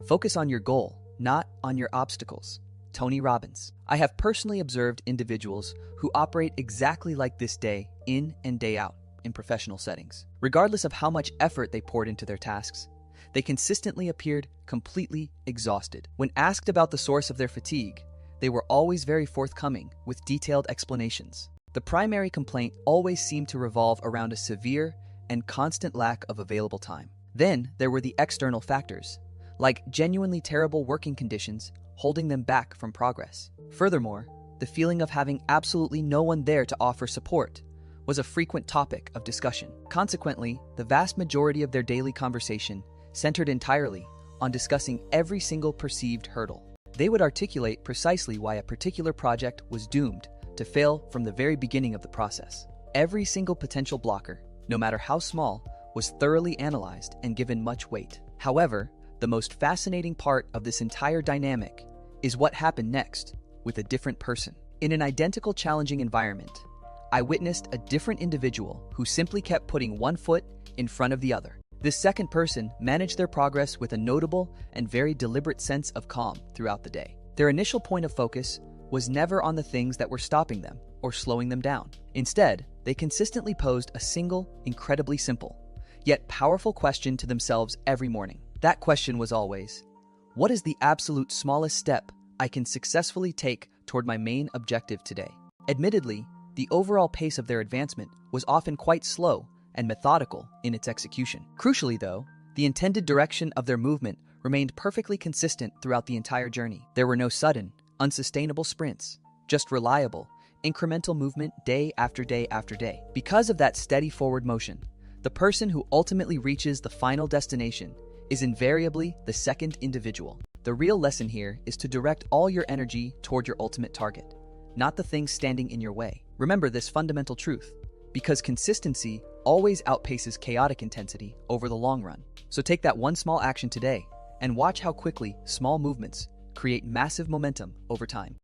Focus on your goal, not on your obstacles. Tony Robbins. I have personally observed individuals who operate exactly like this day in and day out in professional settings. Regardless of how much effort they poured into their tasks, they consistently appeared completely exhausted. When asked about the source of their fatigue, they were always very forthcoming with detailed explanations. The primary complaint always seemed to revolve around a severe and constant lack of available time. Then there were the external factors, like genuinely terrible working conditions holding them back from progress. Furthermore, the feeling of having absolutely no one there to offer support was a frequent topic of discussion. Consequently, the vast majority of their daily conversation centered entirely on discussing every single perceived hurdle. They would articulate precisely why a particular project was doomed to fail from the very beginning of the process. Every single potential blocker, no matter how small, was thoroughly analyzed and given much weight. However, the most fascinating part of this entire dynamic is what happened next with a different person. In an identical challenging environment, I witnessed a different individual who simply kept putting one foot in front of the other. This second person managed their progress with a notable and very deliberate sense of calm throughout the day. Their initial point of focus was never on the things that were stopping them or slowing them down. Instead, they consistently posed a single, incredibly simple, yet powerful question to themselves every morning. That question was always, what is the absolute smallest step I can successfully take toward my main objective today? Admittedly, the overall pace of their advancement was often quite slow and methodical in its execution. Crucially, though, the intended direction of their movement remained perfectly consistent throughout the entire journey. There were no sudden, unsustainable sprints, just reliable, incremental movement day after day after day. Because of that steady forward motion, the person who ultimately reaches the final destination is invariably the second individual. The real lesson here is to direct all your energy toward your ultimate target, not the things standing in your way. Remember this fundamental truth, because consistency always outpaces chaotic intensity over the long run. So take that one small action today and watch how quickly small movements create massive momentum over time.